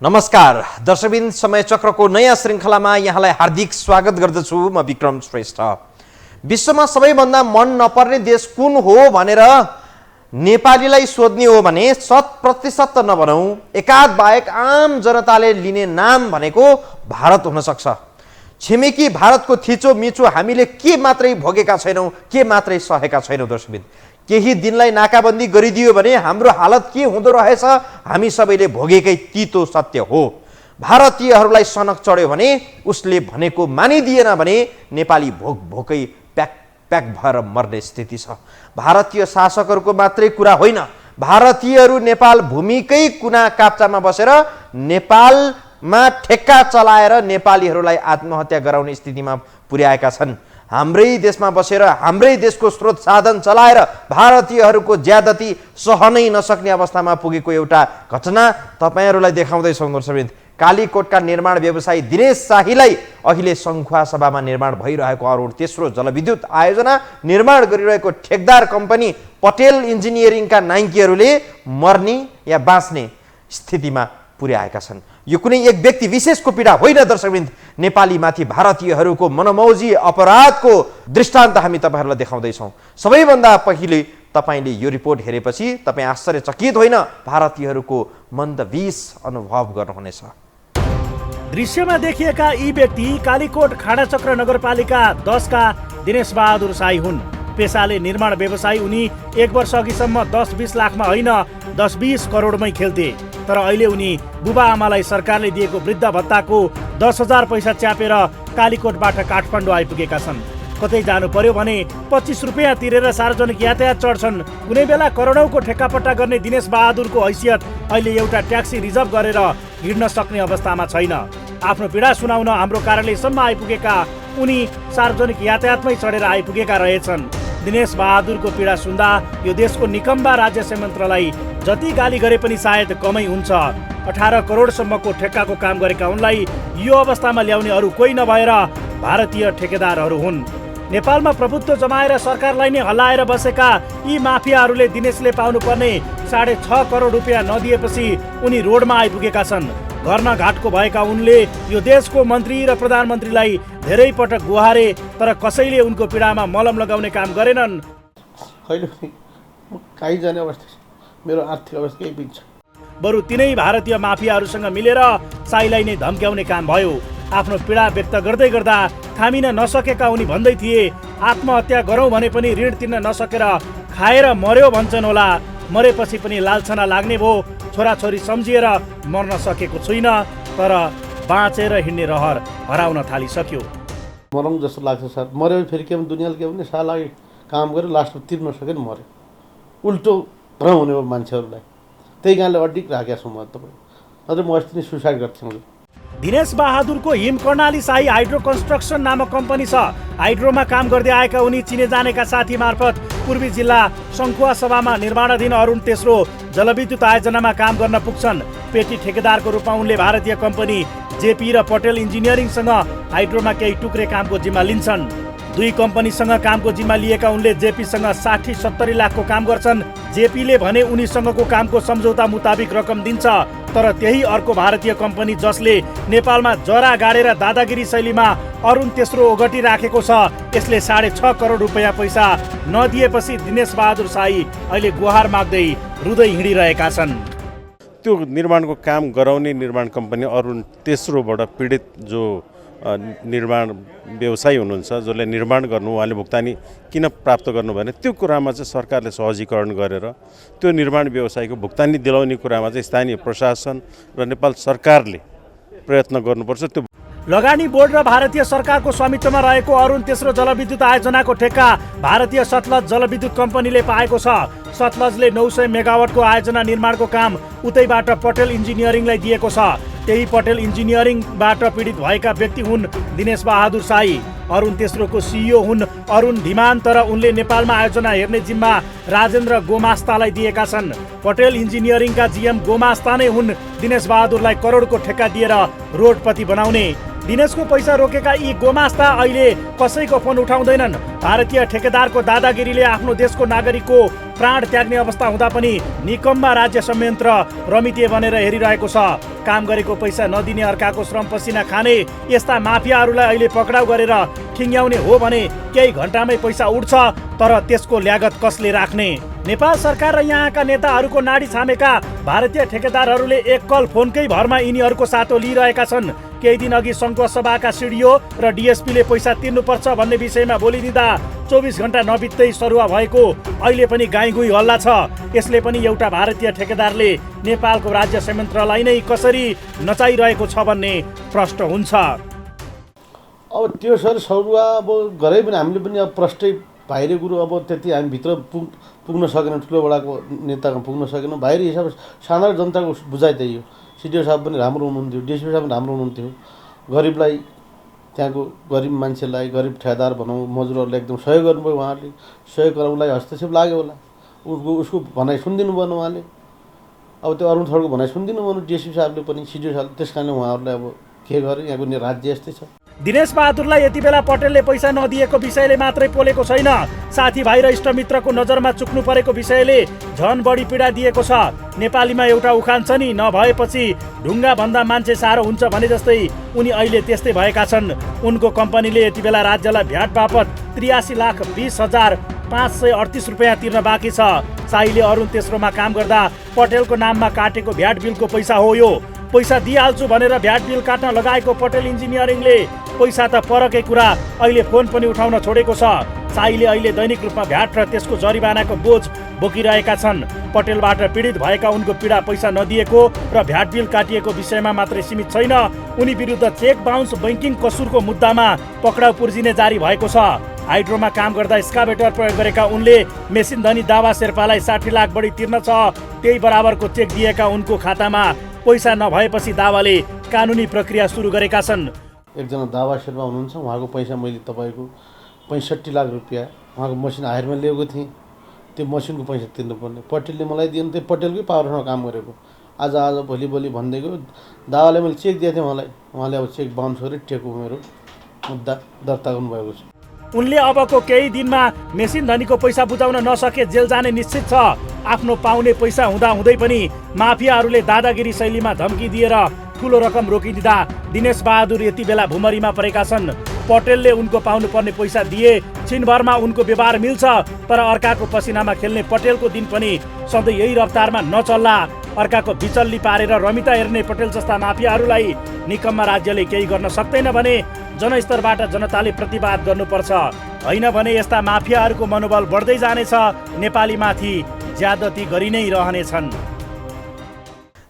नमस्कार दर्शकबिन समय चक्रको नयाँ श्रृङ्खलामा यहाँलाई हार्दिक स्वागत गर्दछु। म विक्रम श्रेष्ठ। विश्वमा सबैभन्दा मन नपर्ने देश कुन हो भनेर नेपालीलाई सोध्ने हो भने 100% त नभनौं, एकाध बाहेक आम जनताले लिने नाम भनेको भारत हुन सक्छ। छिमेकी भारतको थिचो मिचो हामीले के मात्रै भोगेका छैनौं, के मात्रै सहेका छैनौं। दर्शकबिन केही दिनलाई नाकाबन्दी गरिदियो भने हाम्रो हालत के हुँदो रहेछ हामी सबैले भोगेकै तितो सत्य हो। भारतीयहरूलाई सनक चढ्यो भने उसले भनेको मानिदिएन भने नेपाली भोक भोकै प्याक प्याक भएर मर्ने स्थिति छ। भारतीय शासकहरूको मात्रै कुरा होइन, भारतीयहरू नेपाल भूमिकै कुना काप्चामा बसेर नेपालमा ठेक्का चलाएर नेपालीहरूलाई आत्महत्या गराउने स्थितिमा पुर्याएका छन्। हाम्रै देशमा बसेर हाम्रै देशको स्रोत साधन चलाएर भारतीयहरूको ज्यादती सहनै नसक्ने अवस्थामा पुगेको एउटा घटना तपाईहरुलाई देखाउँदैछौं। दर्शकबिन कालीकोटका निर्माण व्यवसायी दिनेश शाहीलाई अहिले संखुवासभामा निर्माण भइरहेको अरुण तेस्रो जलविद्युत आयोजना निर्माण गरिरहेको ठेकदार कम्पनी पटेल इन्जिनियरिङका नाइकीहरूले मर्ने या बाँच्ने स्थितिमा पुर्याएका छन्। यो कुनै एक व्यक्ति विशेषको पीडा होइन दर्शकबिन, नेपालीमाथि भारतीयहरूको मनमौजी अपराधको दृष्टान्त हामी तपाईहरुलाई देखाउँदैछौं। सबैभन्दा पहिले तपाईले यो रिपोर्ट हेरेपछि तपाई आश्चर्यचकित होइन, भारतीयहरूको मन्दविष अनुभव गर्नुहुनेछ। दृश्यमा देखिएका यी व्यक्ति कालीकोट खाडाचक्र नगरपालिका 10 का दिनेश बहादुर शाही हुन्। पेसाले निर्माण व्यवसायी उनी 1 वर्ष अघिसम्म 10-20 लाखमा होइन 10-20 करोडमै खेल्थे। तर अहिले उनी बुबा आमालाई सरकारले दिएको वृद्ध भत्ताको 10,000 पैसा च्यापेर कालीकोटबाट काठमाडौँ आइपुगेका छन्। कतै जानु पर्यो भने 25 रुपियाँ तिरेर सार्वजनिक यातायात चढ्छन्। कुनै बेला करोडौँको ठेक्कापट्टा गर्ने दिनेश बहादुरको हैसियत अहिले एउटा ट्याक्सी रिजर्भ गरेर हिँड्न सक्ने अवस्थामा छैन। आफ्नो पीडा सुनाउन हाम्रो कार्यालयसम्म आइपुगेका उनी सार्वजनिक यातायातमै चढेर आइपुगेका रहेछन्। दिनेश बहादुरको पीडा सुन्दा यो देशको निकम्बा राज्य संयन्त्रलाई जति गाली गरे पनि सायद कमै हुन्छ। 18 करोडसम्मको ठेक्काको काम गरेका उनलाई यो अवस्थामा ल्याउने अरू कोही नभएर भारतीय ठेकेदारहरू हुन्। नेपालमा प्रभुत्व जमाएर सरकारलाई नै हल्लाएर बसेका यी माफियाहरूले दिनेशले पाउनुपर्ने 6.5 करोड रुपियाँ नदिएपछि उनी रोडमा आइपुगेका छन्। घर न घाटको भएका उनले यो देशको मन्त्री र प्रधानमन्त्रीलाई धेरै पटक गुहारे, तर कसैले उनको पीडामा मलम लगाउने काम गरेनन्। अहिले म कहीँ जाने अवस्था छ, मेरो आर्थिक अवस्था केही पनि छैन। बरु तिनै भारतीय माफियाहरूसँग मिलेर साईलाई नै धम्क्याउने काम भयो। आफ्नो पीडा व्यक्त गर्दै गर्दा थामिन नसकेका उनी भन्दै थिए, आत्महत्या गरौँ भने पनि ऋण तिर्न नसकेर खाएर मर्यो भन्छन् होला। मरेपछि पनि लालछना लाग्ने भो। छोराछोरी सम्झिएर मर्न सकेको छुइनँ, तर बाँचेर हिँड्ने रहर हराउन थालिसक्यो। मरम जस्तो लाग्छ सर। मर्यो फेरि के भने दुनियाँले के भने साला काम गरेर लास्टमा तिर्न सकेन मर्यो। उल्टो भ्रम हुने भयो मान्छेहरूलाई। त्यही कारणले अडिक राखेको छु म तपाईँ। अझ म अस्ति नै सुसाइड गर्थेँ। दिनेश बहादुरको हिम कर्णाली शाही हाइड्रो कन्स्ट्रक्सन नामक कम्पनी छ। हाइड्रोमा काम गर्दै आएका उनी चिने जानेका साथी मार्फत पूर्वी जिल्ला संखुवासभामा निर्माणाधीन अरुण तेस्रो जलविद्युत आयोजनामा काम गर्न पुग्छन्। पेटी ठेकेदारको रूपमा उनले भारतीय कम्पनी जेपी र पटेल इन्जिनियरिङसँग हाइड्रोमा केही टुक्रे कामको जिम्मा लिन्छन्। दुई कम्पनीसँग कामको जिम्मा लिएका उनले जेपीसँग 60-70 लाखको काम गर्छन्। जेपीले भने उनीसँगको कामको सम्झौता मुताबिक रकम दिन्छ, तर त्यही अर्को भारतीय कम्पनी जसले नेपालमा जरा गाडेर दादागिरी शैलीमा अरुण तेस्रो ओगटी राखेको छ, यसले 6.5 करोड रुपियाँ पैसा नदिएपछि दिनेश बहादुर शाही अहिले गुहार माग्दै रुँदै हिँडिरहेका छन्। त्यो निर्माणको काम गराउने निर्माण कम्पनी अरुण तेस्रोबाट पीडित जो निर्माण व्यवसायी हुनुहुन्छ, जसले निर्माण गर्नु उहाँले भुक्तानी किन प्राप्त गर्नु भने त्यो कुरामा चाहिँ सरकारले सहजीकरण गरेर त्यो निर्माण व्यवसायीको भुक्तानी दिलाउने कुरामा चाहिँ स्थानीय प्रशासन र नेपाल सरकारले प्रयत्न गर्नुपर्छ। त्यो लगानी बोर्ड र भारतीय सरकारको स्वामित्वमा रहेको अरुण तेस्रो जलविद्युत आयोजनाको ठेक्का भारतीय सतलज जलविद्युत कम्पनीले पाएको छ। सतलजले 900 मेगावाटको आयोजना निर्माणको काम उतैबाट पटेल इन्जिनियरिङलाई दिएको छ। त्यही पटेल इन्जिनियरिङबाट पीडित भएका व्यक्ति हुन् दिनेश बहादुर शाही। अरुण तेस्रोको सिइओ हुन् अरुण धिमान, तर उनले नेपालमा आयोजना हेर्ने जिम्मा राजेन्द्र गोमास्तालाई दिएका छन्। पटेल इन्जिनियरिङका जीएम गोमास्ता नै हुन् दिनेश बहादुरलाई करोडको ठेक्का दिएर रोडपति बनाउने। दिनेशको पैसा रोकेका यी गोमास्ता अहिले कसैको फोन उठाउँदैनन्। भारतीय ठेकेदारको दादागिरीले आफ्नो देशको नागरिकको प्राण त्याग्ने अवस्था हुँदा पनि निकम्मा राज्य संयन्त्र रमिते बनेर हेरिरहेको छ। काम गरेको पैसा नदिने, अर्काको श्रम पसिना खाने यस्ता माफियाहरूलाई अहिले पक्राउ गरेर ठिङ्ग्याउने हो भने केही घन्टामै पैसा उठ्छ, तर त्यसको ल्यागत कसले राख्ने? नेपाल सरकार र यहाँका नेताहरूको नाडी छामेका भारतीय ठेकेदारहरूले एक कल फोनकै भरमा यिनीहरूको सातो लिइरहेका छन्। केही दिन अघि सङ्घको सभाका सिडिओ र डिएसपीले पैसा तिर्नुपर्छ भन्ने विषयमा बोलिदिँदा 24 घण्टा नबित्दै सरुवा भएको अहिले पनि गाईगुई हल्ला छ। यसले पनि एउटा भारतीय ठेकेदारले नेपालको राज्य संयन्त्रलाई नै कसरी नचाइरहेको छ भन्ने प्रश्न हुन्छ। अब त्यो सर सरुवा अब गरे पनि हामीले पनि अब प्रष्टै बाहिरी कुरो अब त्यति हामी भित्र पुग्न सकेनौँ, ठुलो बडाको नेतामा पुग्न सकेनौँ। बाहिरी हिसाब साधारण जनताको बुझाइ त्यही हो। सिडिओ साहब पनि राम्रो हुनुहुन्थ्यो, डिएसपी साहब पनि राम्रो हुनुहुन्थ्यो। गरिबलाई, त्यहाँको गरिब मान्छेलाई, गरिब ठेकेदार भनौँ, मजदुरहरूलाई एकदम सहयोग गर्नुभयो। उहाँहरूले सहयोग गराउनलाई हस्तक्षेप लाग्यो होला। उसको भनाइ सुनिदिनु भएन उहाँले। अब त्यो अरुण थोरको भनाइ सुनिदिनु भएन डिएसपी साहबले पनि, सिडिओ साहबले। त्यस कारणले उहाँहरूलाई अब के गरे, यहाँको राज्य यस्तै छ। दिनेश बहादुरलाई यति बेला पटेलले पैसा नदिएको विषयले मात्रै पोलेको छैन, साथीभाइ र इष्टमित्रको नजरमा चुक्नु परेको विषयले झन बढी पीडा दिएको छ। नेपालीमा एउटा उखान छ नि, नभएपछि ढुङ्गा भन्दा मान्छे साह्रो हुन्छ भने जस्तै उनी अहिले त्यस्तै भएका छन्। उनको कम्पनीले यति बेला राज्यलाई भ्याट बापत 83,20,538 रुपियाँ तिर्न बाँकी छ। शाहीले अरुण तेस्रोमा काम गर्दा पटेलको नाममा काटेको भ्याट बिलको पैसा हो यो। पैसा दिइहाल्छु भनेर भ्याट बिल काट्न लगाएको पटेल इन्जिनियरिङले पैसा त परकै कुरा अहिले फोन पनि उठाउन छोडेको छ। शाहीले अहिले दैनिक रूपमा भ्याट र त्यसको जरिवानाको बोझ बोकिरहेका छन्। पटेलबाट पीडित भएका उनको पीडा पैसा नदिएको र भ्याट बिल काटिएको विषयमा मात्रै सीमित छैन, उनी विरुद्ध चेक बााउन्स बैंकिङ कसुरको मुद्दामा पक्राउ पुर्जिने जारी भएको छ। हाइड्रोमा काम गर्दा स्काभेटर प्रयोग गरेका उनले मेसिन धनी दावा शेर्पालाई 60 लाख बढी तिर्न छ। त्यही बराबरको चेक दिएका उनको खातामा पैसा नभएपछि दावाले कानुनी प्रक्रिया सुरु गरेका छन्। एकजना दावा शेर्पा हुनुहुन्छ, उहाँको पैसा मैले तपाईँको 65 लाख रुपियाँ उहाँको मसिन हायरमा लिएको थिएँ। त्यो मसिनको पैसा तिर्नुपर्ने पटेलले मलाई दिएन। त्यो पटेलकै पावरसँग काम गरेको। आज भोलि भनिदिएको दावाले मैले चेक दिएको थिएँ उहाँलाई। उहाँले अब चेक बााउन्स गरेर टेको मेरो मुद्दा दर्ता गर्नुभएको छ। उनले अबको केही दिनमा मेसिन धनीको पैसा बुझाउन नसके जेल जाने निश्चित छ। आफ्नो पाउने पैसा हुँदा हुँदै पनि माफियाहरूले दादागिरी शैलीमा धम्की दिएर ठुलो रकम रोकिदिँदा दिनेश बहादुर यति बेला भुमरीमा परेका छन्। पटेलले उनको पाउनुपर्ने पैसा दिए, छिनभरमा उनको व्यवहार मिल्छ, तर अर्काको पसिनामा खेल्ने पटेलको दिन पनि सधैँ यही रफ्तारमा नचल्ला। अर्काको बिचल्ली पारेर रमिता हेर्ने पटेल जस्ता माफियाहरूलाई निकम्मा राज्यले केही गर्न सक्दैन भने जनस्तरबाट जनताले प्रतिवाद गर्नुपर्छ। होइन भने यस्ता माफियाहरूको मनोबल बढ्दै जानेछ, नेपालीमाथि ज्यादती गरि नै रहनेछन्।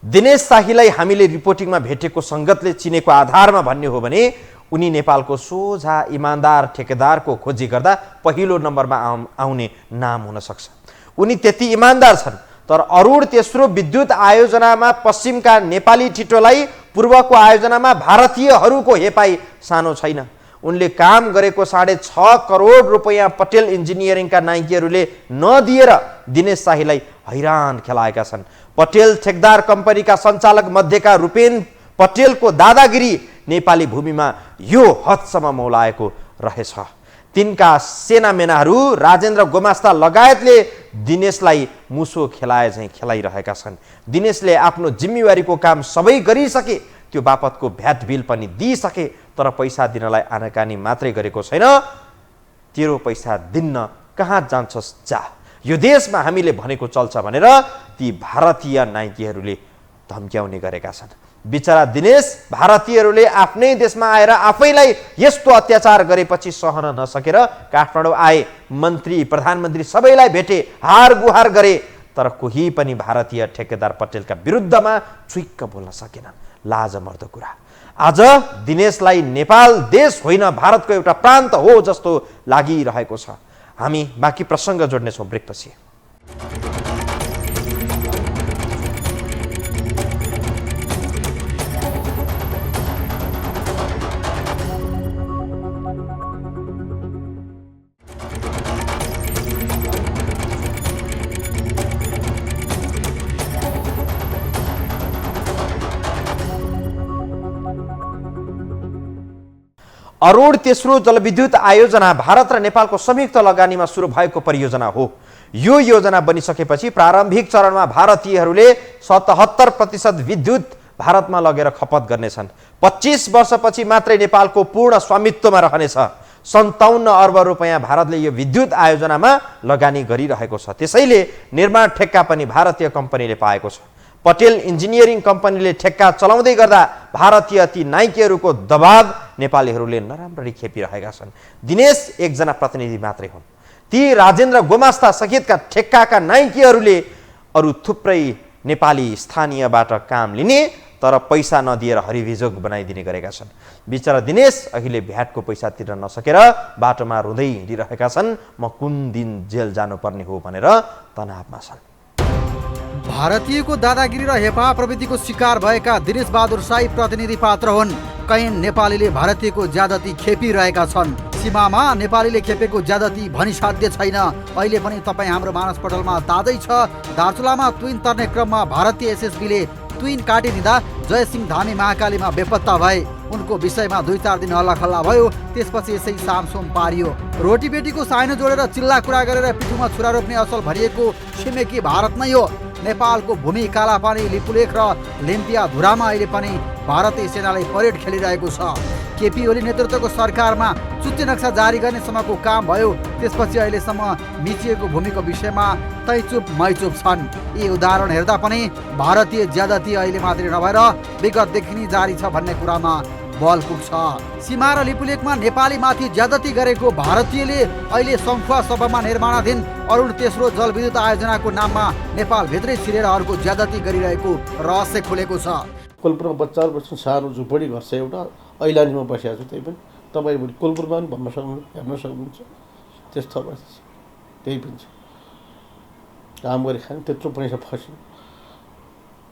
दिनेश शाहीलाई हामीले रिपोर्टिङमा भेटेको सङ्गतले चिनेको आधारमा भन्ने हो भने उनी नेपालको सोझा इमान्दार ठेकेदारको खोजी गर्दा पहिलो नम्बरमा आउने नाम हुन सक्छ। उनी त्यति इमान्दार छन्, तर अरुण तेस्रो विद्युत आयोजनामा पश्चिमका नेपाली ठिटोलाई, पूर्वको आयोजनामा भारतीयहरूको हेपाई सानो छैन। उनले काम गरेको 6.5 करोड रुपैयाँ पटेल इन्जिनियरिङका नाइकीहरूले नदिएर दिनेश शाहीलाई हैरान खेलाएका छन्। पटेल ठेकदार कम्पनीका सञ्चालक मध्येका रूपेन पटेलको दादागिरी नेपाली भूमिमा यो हदसम्म मौलाएको रहेछ। तिनका सेनामेनाहरू राजेन्द्र गोमास्ता लगायतले दिनेशलाई मुसो खेलाए झैँ खेलाइरहेका छन्। दिनेशले आफ्नो जिम्मेवारीको काम सबै गरिसके, त्यो बापतको भ्याट बिल पनि दिइसके, तर पैसा दिनलाई आनाकानी मात्रै गरेको छैन। तेरो पैसा दिन्न, कहाँ जान्छस् जा, यो देशमा हामीले भनेको चल्छ भनेर ती भारतीय नाइकीहरूले धम्क्याउने गरेका छन्। बिचरा दिनेश भारतीयहरूले आफ्नै देशमा आएर आफैलाई यस्तो अत्याचार गरेपछि सहन नसकेर काठमाडौँ आए। मन्त्री प्रधानमन्त्री सबैलाई भेटे, हार गुहार गरे, तर कोही पनि भारतीय ठेकेदार पटेलका विरुद्धमा छुइक्क बोल्न सकेनन्। लाजमर्दो कुरा। आज दिनेशलाई नेपाल देश होइन भारतको एउटा प्रान्त हो जस्तो लागिरहेको छ। हामी बाँकी प्रसङ्ग जोड्नेछौँ ब्रेकपछि। अरुण तेस्रो जलविद्युत आयोजना भारत र नेपालको संयुक्त लगानीमा सुरु भएको परियोजना हो। यो योजना बनिसकेपछि प्रारम्भिक चरणमा भारतीयहरूले 77% विद्युत भारतमा लगेर खपत गर्नेछन्। 25 वर्षपछि मात्रै नेपालको पूर्ण स्वामित्वमा रहनेछ। 57 अर्ब रुपैयाँ भारतले यो विद्युत आयोजनामा लगानी गरिरहेको छ। त्यसैले निर्माण ठेक्का पनि भारतीय कम्पनीले पाएको छ। पटेल इन्जिनियरिङ कम्पनीले ठेक्का चलाउँदै गर्दा भारतीय ती नाइकेहरूको दबाव नेपालीहरूले नराम्ररी खेपिरहेका छन्। दिनेश एकजना प्रतिनिधि मात्रै हुन्। ती राजेन्द्र गोमास्ता सहितका ठेक्काका नाइकेहरूले अरू थुप्रै नेपाली स्थानीयबाट काम लिने तर पैसा नदिएर हरिभिजोग बनाइदिने गरेका छन्। बिचरा दिनेश अहिले भ्याटको पैसा तिर्न नसकेर बाटोमा रुँदै हिँडिरहेका छन्। म कुन दिन जेल जानुपर्ने हो भनेर तनावमा छन्। भारतीयको दादागिरी र हेपा प्रवृत्तिको शिकार भएका दिनेश बहादुर साई प्रतिनिधि पात्र हुन्। कैयन नेपालीले भारतीयको ज्यादती खेपिरहेका छन्। सीमामा नेपालीले खेपेको ज्यादती भनिसाध्य छैन। अहिले पनि तपाईँ हाम्रो मानसपटलमा ताजै छ। दार्चुलामा तुइन तर्ने क्रममा भारतीय एसएसबीले तुइन काटिदिँदा जयसिंह धामी महाकालीमा बेपत्ता भए। उनको विषयमा 2-4 दिन हल्लाखल्ला भयो। त्यसपछि यसै सामसोम पारियो। रोटीबेटीको साइनो जोडेर चिल्ला कुरा गरेर पिठुमा छुरा रोप्ने असल भरिएको छिमेकी भारत नै हो। नेपालको भूमि कालापानी लिपुलेख र लिम्पिया धुरामा अहिले पनि भारतीय सेनाले परेड खेलिरहेको छ। केपी ओली नेतृत्वको सरकारमा चुच्चे नक्सा जारी गर्ने सम्मको काम भयो। त्यसपछि अहिलेसम्म मिचिएको भूमिको विषयमा तै चुप मै चुप छन्। यी उदाहरण हेर्दा पनि भारतीय ज्यादती अहिले मात्रै नभएर विगतदेखि नै जारी छ भन्ने कुरामा बल पुग्छ। सीमा र लिपुलेखमा नेपाली माथि ज्यादती गरेको भारतीयले अहिले सङ्खुवा सभामा निर्माणाधीन अरुण तेस्रो जलविद्युत आयोजनाको नाममा नेपालभित्रै छिरेर अर्को ज्यादती गरिरहेको रहस्य खुलेको छ। कोलपुरमा बच्चाहरू बस्छन्, सानो झुपडी घर छ एउटा, ऐलानीमा बसिरहेको छु। त्यही पनि तपाईँ भोलि कोलपुरमा पनि भन्न सक्नुहुन्छ, हेर्न सक्नुहुन्छ। त्यस्तो अवस्था छ। त्यही पनि छ। काम गरी खाने त्यत्रो पैसा फस्यो।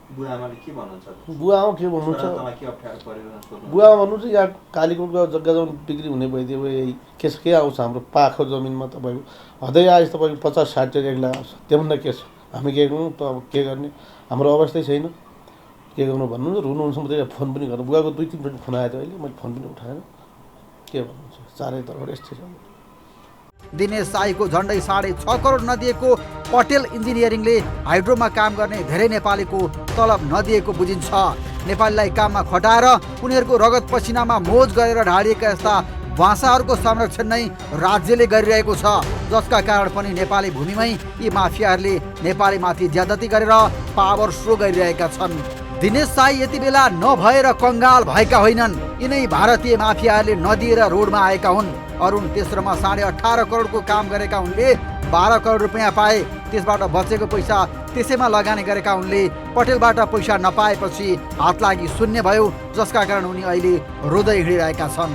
बुवाआमाले के भन्नुहुन्छ? बुवाआमा के भन्नुहुन्छ? बुवा भन्नुहुन्छ यहाँ कालीकोटको जग्गा जमिन बिक्री हुने भइदियो यही के आउँछ हाम्रो पाखो जमिनमा तपाईँको हदै आएछ तपाईँको 50-60 एक लाख आउँछ। त्योभन्दा के छ? हामी के गर्नु त? अब के गर्ने? हाम्रो अवस्थै छैन। के गर्नु भन्नुहुन्छ? रुनुहुन्छ। म त फोन पनि गर्नु। बुवाको 2-3 चोटि फोन आयो अहिले, मैले फोन पनि उठाएन। के भन्नुहुन्छ? चारैतर्फबाट यस्तै छ। दिनेश साईको झन्डै 6.5 करोड नदिएको पटेल इन्जिनियरिङले हाइड्रोमा काम गर्ने धेरै नेपालीको तलब नदिएको बुझिन्छ। नेपालीलाई काममा खटाएर उनीहरूको रगत पसिनामा मोज गरेर ढाडिएका यस्ता भाषाहरूको संरक्षण नै राज्यले गरिरहेको छ। जसका कारण पनि नेपाली भूमिमै यी माफियाहरूले नेपालीमाथि ज्यादती गरेर पावर सो गरिरहेका छन्। दिनेश साई यति बेला नभएर कङ्गाल भएका होइनन्। यिनै भारतीय माफियाहरूले नदिएर रोडमा आएका हुन्। अरुण तेस्रोमा 18.5 करोडको काम गरेका उनले 12 करोड रुपियाँ पाए। त्यसबाट बचेको पैसा त्यसैमा लगानी गरेका उनले पटेलबाट पैसा नपाएपछि हात लागि शून्य भयो। जसका कारण उनी अहिले रोदै हिँडिरहेका छन्।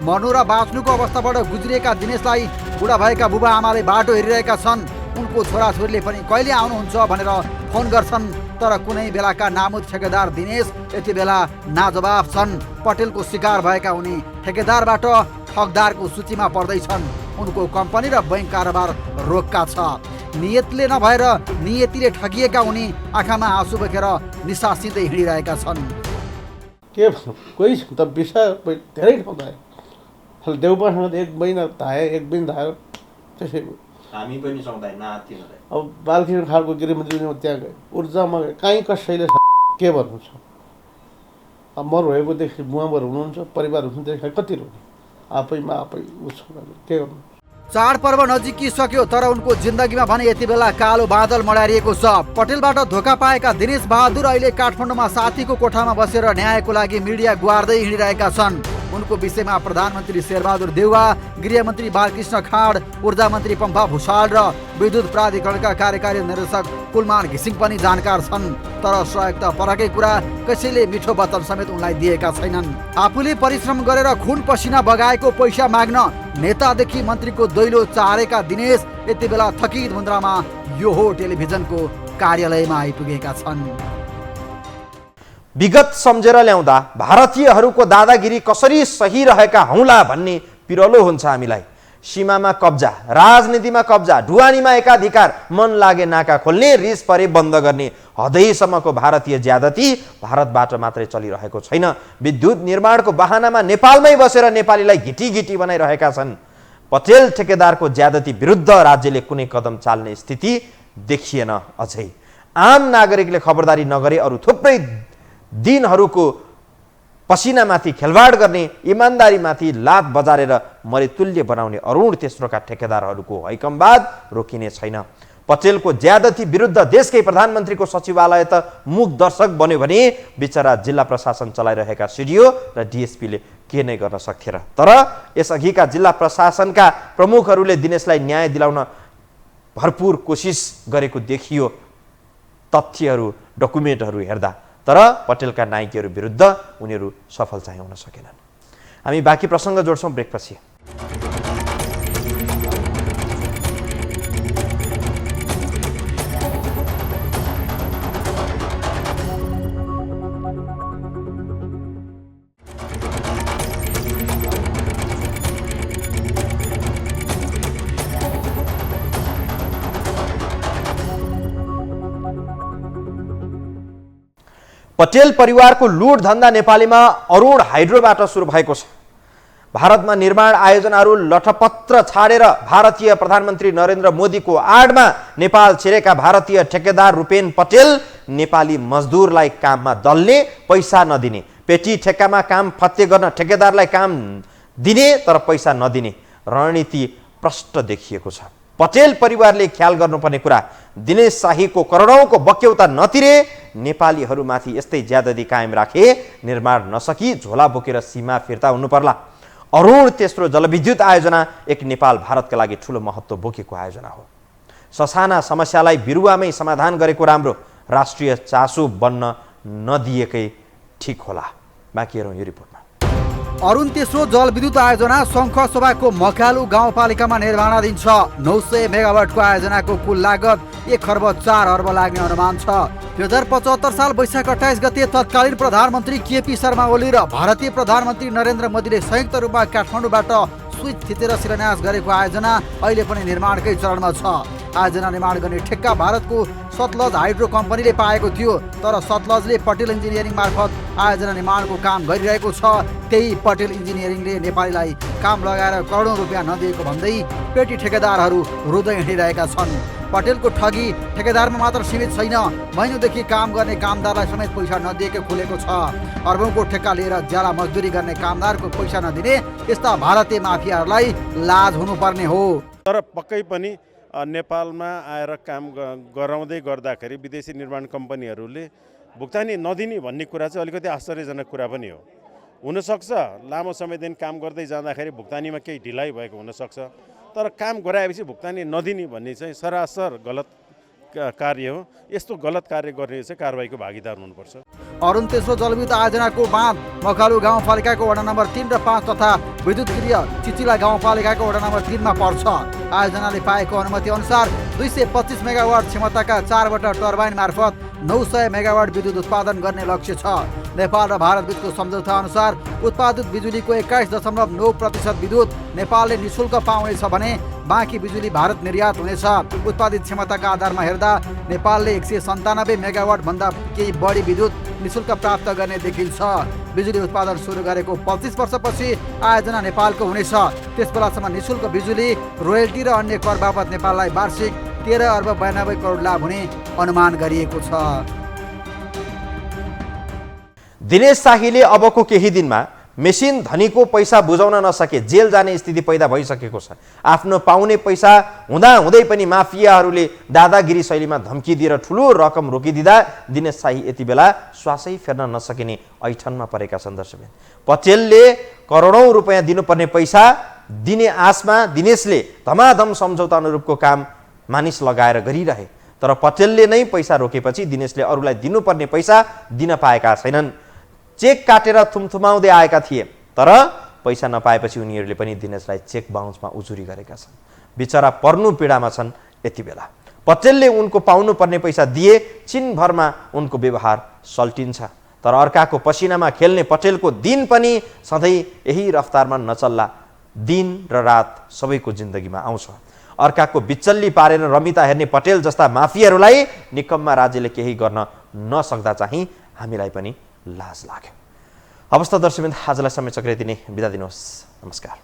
मर्नु र बाँच्नुको अवस्थाबाट गुज्रिएका दिनेशलाई बुढा भएका बुबा आमाले बाटो हेरिरहेका छन्। उनको छोराछोरीले पनि कहिले आउनुहुन्छ भनेर फोन गर्छन्। तर कुनै बेलाका नामुद ठेकेदार दिनेश यति बेला नाजवाफ छन्। पटेलको शिकार भएका उनी ठेकेदारबाट ठगदारको सूचीमा पर्दैछन्। उनको कम्पनी र बैंक कारोबार रोक्का छ। नियतले नभएर नियतिले ठगिएका उनी आँखामा आँसु बोकेर निसासिँदै हिँडिरहेका छन्। के भन्नु? कोही छ त विषय धेरै ठाउँ धायो। देउपासँग 1 महिना धाए, 1 दिन धायो। त्यसै हामी पनि सौँदै नाति नदै। अब बालकृष्ण खालको गृहमन्त्री त्यहाँ गए, ऊर्जामा गए, कहीँ कसैले के भन्नु छ? अब मर भएकोदेखि बुवामर हुनुहुन्छ, परिवार हुनुहुन्छ, कति रोने? आफैमा आफै उसो के गर्नु? चाडपर्व नजिकिसक्यो तर उनको जिन्दगीमा भने यति बेला कालो बादल मडारिएको छ। पटेलबाट धोका पाएका दिनेश बहादुर अहिले काठमाडौँमा साथीको कोठामा बसेर न्यायको लागि मिडिया गुहार्दै हिँडिरहेका छन्। उनको विषयमा प्रधानमन्त्री शेरबहादुर देउवा, गृहमन्त्री बालकृष्ण खाँड, ऊर्जा मन्त्री पम्फा भुषाल र विद्युत प्राधिकरणका कार्यकारी निर्देशक कुलमान घिसिङ पनि जानकार छन्। तर सहयोग त परकै कुरा, कसैले मिठो वचन समेत उनलाई दिएका छैनन्। आफूले परिश्रम गरेर खुन पसिना बगाएको पैसा माग्न नेतादेखि मन्त्रीको दैलो चारेका दिनेश यति बेला थकित मुद्रामा यो हो टेलिभिजनको कार्यालयमा आइपुगेका छन्। विगत सम्झेर ल्याउँदा भारतीयहरूको दादागिरी कसरी सही रहेका हौला भन्ने पिरलो हुन्छ हामीलाई। सीमामा कब्जा, राजनीतिमा कब्जा, ढुवानीमा एकाधिकार, मन लागे नाका खोल्ने, रिस परे बन्द गर्ने हदैसम्मको भारतीय ज्यादती भारतबाट मात्रै चलिरहेको छैन। विद्युत निर्माणको बहानामा नेपालमै बसेर नेपालीलाई घिटी बनाइरहेका छन्। पटेल ठेकेदारको ज्यादती विरुद्ध राज्यले कुनै कदम चाल्ने स्थिति देखिएन। अझै आम नागरिकले खबरदारी नगरे अरू थुप्रै दिनहरूको पसिनामाथि खेलवाड गर्ने, इमान्दारीमाथि लात बजारेर मरेतुल्य बनाउने अरुण तेस्रोका ठेकेदारहरूको हैकमवाद रोकिने छैन। पटेलको ज्यादती विरुद्ध देशकै प्रधानमन्त्रीको सचिवालय त मुख दर्शक बन्यो भने बिचरा जिल्ला प्रशासन चलाइरहेका सिडिओ र डिएसपीले के नै गर्न सक्थे र। तर यसअघिका जिल्ला प्रशासनका प्रमुखहरूले दिनेशलाई न्याय दिलाउन भरपूर कोसिस गरेको देखियो तथ्यहरू, डकुमेन्टहरू हेर्दा। तर पटेलका नायकीहरू विरुद्ध उनीहरू सफल चाहिँ हुन सकेनन्। हामी बाँकी प्रसङ्ग जोड्छौँ ब्रेकपछि। पटेल परिवारको लुट धन्दा नेपालीमा अरुण हाइड्रोबाट सुरु भएको छ। भारतमा निर्माण आयोजनाहरू लठपत्र छाडेर भारतीय प्रधानमन्त्री नरेन्द्र मोदीको आडमा नेपाल छिरेका भारतीय ठेकेदार रूपेन पटेल नेपाली मजदुरलाई काममा दल्ने, पैसा नदिने, पेटी ठेक्कामा काम फत्ते गर्न ठेकेदारलाई काम दिने तर पैसा नदिने रणनीति प्रष्ट देखिएको छ। पटेल परिवारले ख्याल गर्नुपर्ने कुरा, दिनेश शाहीको करोडौँको बक्यौता नतिरे नेपालीहरूमाथि यस्तै ज्यादती कायम राखे निर्माण नसकी झोला बोकेर सीमा फिर्ता हुनु पर्ला। अरुण तेस्रो जलविद्युत आयोजना एक नेपाल भारतका लागि ठूलो महत्त्व बोकेको आयोजना हो। ससाना समस्यालाई बिरुवामै समाधान गरेको राम्रो, राष्ट्रिय चासो बन्न नदिएकै ठिक होला। बाँकी हेरौँ यो रिपोर्टमा। अरुण तेस्रो जलविद्युत आयोजना शङ्खसभाको मकालु गाउँपालिकामा निर्माणाधीन छ। 900 मेगावाटको आयोजनाको कुल लागत 1 खर्ब 4 अर्ब लाग्ने अनुमान छ। 2075 साल वैशाख 28 गते तत्कालीन प्रधानमन्त्री केपी शर्मा ओली र भारतीय प्रधानमन्त्री नरेन्द्र मोदीले संयुक्त रूपमा काठमाडौँबाट स्विच थिचेर शिलान्यास गरेको आयोजना अहिले पनि निर्माणकै चरणमा छ। आयोजना निर्माण गर्ने ठेक्का भारतको सतलज हाइड्रो कम्पनीले पाएको थियो, तर सतलजले पटेल इन्जिनियरिङ मार्फत आयोजना निर्माणको काम गरिरहेको छ। त्यही पटेल इन्जिनियरिङले नेपालीलाई काम लगाएर करोडौँ रुपियाँ नदिएको भन्दै पेटी ठेकेदारहरू रुँदै हिँडिरहेका छन्। पटेलको ठगी ठेकेदारमा मात्र सीमित छैन, महिनौदेखि काम गर्ने कामदारलाई समेत पैसा नदिएको खुलेको छ। अर्बौंको ठेक्का लिएर ज्याला मजदुरी गर्ने कामदारको पैसा नदिने यस्ता भारतीय माफियाहरूलाई लाज हुनुपर्ने हो। तर पक्कै पनि नेपालमा आएर काम गराउँदै गर्दाखेरि विदेशी निर्माण कम्पनीहरूले भुक्तानी नदिने भन्ने कुरा चाहिँ अलिकति आश्चर्यजनक कुरा पनि हो। हुनसक्छ लामो समयदेखि काम गर्दै जाँदाखेरि भुक्तानीमा केही ढिलाइ भएको हुनसक्छ, तर काम गराएपछि भुक्तानी नदिने भन्ने चाहिँ सरासर गलत कार्य हो। यस्तो गलत कार्य गर्ने चाहिँ कारबाहीको भागीदार हुनुपर्छ। अरुण तेस्रो जलविद्युत आयोजनाको बाँध मकालु गाउँपालिकाको वडा नम्बर 3 र 5 तथा विद्युत गृह चिचिला गाउँपालिकाको वडा नम्बर 3 मा पर्छ। आयोजनाले पाएको अनुमति अनुसार 225 मेगावाट क्षमताका 4वटा टर्बाइन मार्फत 900 मेगावाट विद्युत उत्पादन गर्ने लक्ष्य छ। नेपाल र भारत बीचको सम्झौता अनुसार उत्पादित बिजुलीको 21.9% विद्युत नेपालले निशुल्क पाउनेछ भने बाँकी बिजुली भारत निर्यात हुनेछ। उत्पादित क्षमताका आधारमा हेर्दा नेपालले 197 मेगावाट भन्दा केही बढी विद्युत निशुल्क प्राप्त गर्ने देखिन्छ। बिजुली उत्पादन सुरु गरेको 25 वर्षपछि आयोजना नेपालको हुनेछ। त्यसबेलासम्म निशुल्क बिजुली, रोयल्टी र अन्य कर बापत नेपाललाई वार्षिक 13 अर्ब 92 करोड लाभ हुने अनुमान गरिएको छ। दिनेश शाहीले अबको केही दिनमा मेसिन धनीको पैसा बुझाउन नसके जेल जाने स्थिति पैदा भइसकेको छ। आफ्नो पाउने पैसा हुँदाहुँदै पनि माफियाहरूले दादागिरी शैलीमा धम्की दिएर ठुलो रकम रोकिदिँदा दिनेश शाही यति बेला श्वासै फेर्न नसकिने ऐठनमा परेका छन्। दर्शकबिन, पटेलले करोडौँ रुपियाँ दिनुपर्ने पैसा दिने आशमा दिनेशले धमाधम सम्झौता अनुरूपको काम मानिस लगाएर गरिरहे, तर पटेलले नै पैसा रोकेपछि दिनेशले अरूलाई दिनुपर्ने पैसा दिन पाएका छैनन्। चेक काटेर थुमथुमाउँदै आएका थिए, तर पैसा नपाएपछि उनीहरूले पनि दिनेशलाई चेक बाउन्समा उजुरी गरेका छन्। बिचरा पर्नु पीडामा छन् यति बेला। पटेलले उनको पाउनुपर्ने पैसा दिए, छिनभरमा उनको व्यवहार सल्टिन्छ, तर अर्काको पसिनामा खेल्ने पटेलको दिन पनि सधैँ यही रफ्तारमा नचल्ला दिन र रात सबैको जिन्दगीमा आउँछ। अर्काको बिचल्ली पारेर रमिता हेर्ने पटेल जस्ता माफियाहरूलाई निकम्मा राज्यले केही गर्न नसक्दा चाहिँ हामीलाई पनि लाज लाग्यो। हवस् त दर्शकवृन्द, आजलाई समय चक्र दिने बिदा दिनुहोस्। नमस्कार।